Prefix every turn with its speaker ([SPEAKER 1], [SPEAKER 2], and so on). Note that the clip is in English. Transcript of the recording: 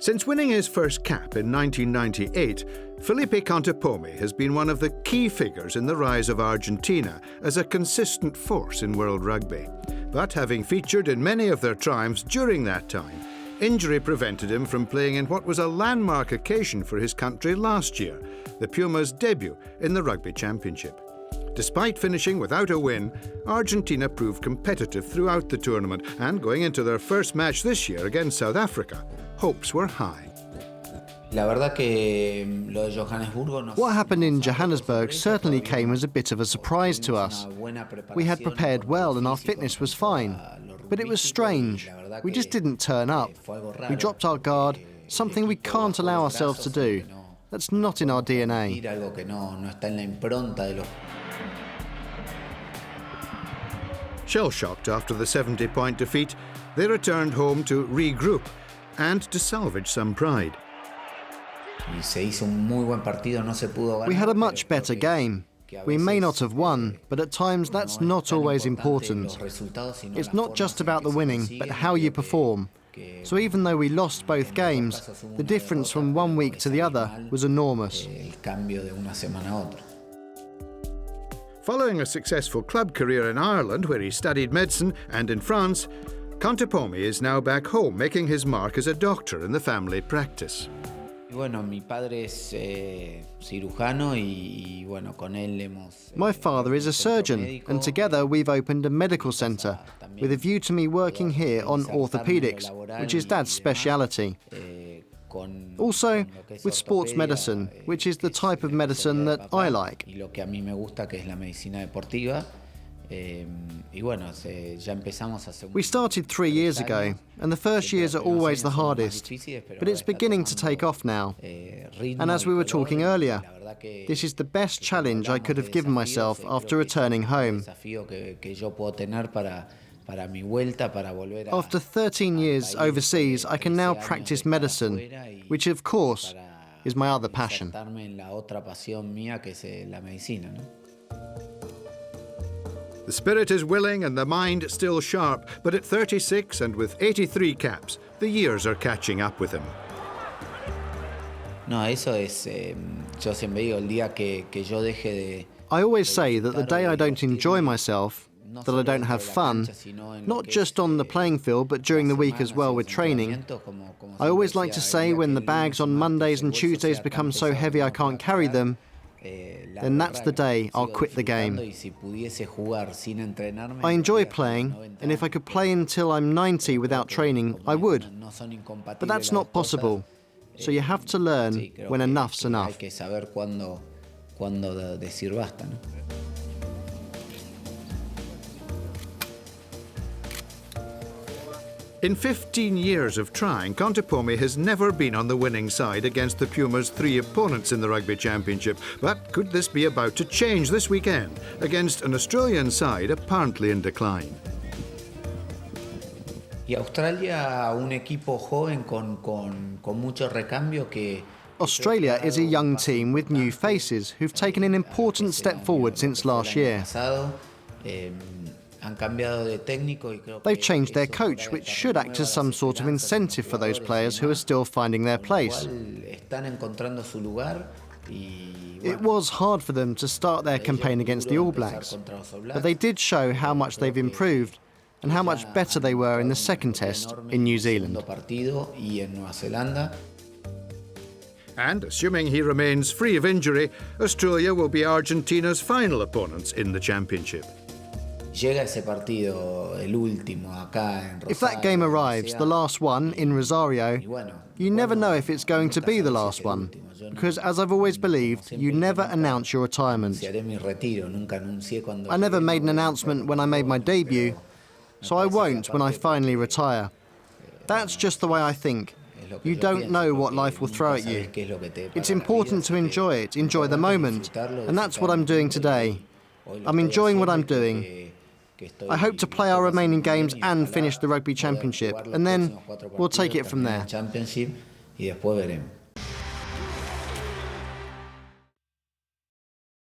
[SPEAKER 1] Since winning his first cap in 1998, Felipe Contepomi has been one of the key figures in the rise of Argentina as a consistent force in world rugby. But having featured in many of their triumphs during that time, injury prevented him from playing in what was a landmark occasion for his country last year, the Pumas' debut in the Rugby Championship. Despite finishing without a win, Argentina proved competitive throughout the tournament, and going into their first match this year against South Africa, hopes were high.
[SPEAKER 2] What happened in Johannesburg certainly came as a bit of a surprise to us. We had prepared well and our fitness was fine, but it was strange. We just didn't turn up. We dropped our guard, something we can't allow ourselves to do. That's not in our DNA.
[SPEAKER 1] Shell-shocked after the 70-point defeat, they returned home to regroup and to salvage some pride.
[SPEAKER 2] We had a much better game. We may not have won, but at times that's not always important. It's not just about the winning, but how you perform. So even though we lost both games, the difference from one week to the other was enormous.
[SPEAKER 1] Following a successful club career in Ireland, where he studied medicine, and in France, Contepomi is now back home, making his mark as a doctor in the family practice.
[SPEAKER 2] My father is a surgeon, and together we've opened a medical centre, with a view to me working here on orthopaedics, which is Dad's speciality. Also, with sports medicine, which is the type of medicine that I like. We started 3 years ago, and the first years are always the hardest, but it's beginning to take off now. And as we were talking earlier, this is the best challenge I could have given myself after returning home. After 13 years overseas, I can now practice medicine, which of course is my other passion.
[SPEAKER 1] The spirit is willing and the mind still sharp, but at 36 and with 83 caps, the years are catching up with him.
[SPEAKER 2] I always say that the day I don't enjoy myself, that I don't have fun, not just on the playing field but during the week as well with training. I always like to say when the bags on Mondays and Tuesdays become so heavy I can't carry them, then that's the day I'll quit the game. I enjoy playing, and if I could play until I'm 90 without training, I would. But that's not possible, so you have to learn when enough's enough.
[SPEAKER 1] In 15 years of trying, Contepomi has never been on the winning side against the Pumas' 3 opponents in the Rugby Championship. But could this be about to change this weekend against an Australian side apparently in decline?
[SPEAKER 2] Australia is a young team with new faces who've taken an important step forward since last year. They've changed their coach, which should act as some sort of incentive for those players who are still finding their place. It was hard for them to start their campaign against the All Blacks, but they did show how much they've improved and how much better they were in the second test in New Zealand.
[SPEAKER 1] And assuming he remains free of injury, Australia will be Argentina's final opponents in the championship.
[SPEAKER 2] If that game arrives, the last one, in Rosario, you never know if it's going to be the last one, because as I've always believed, you never announce your retirement. I never made an announcement when I made my debut, so I won't when I finally retire. That's just the way I think. You don't know what life will throw at you. It's important to enjoy it, enjoy the moment, and that's what I'm doing today. I'm enjoying what I'm doing. I hope to play our remaining games and finish the Rugby Championship, and then we'll take it from there.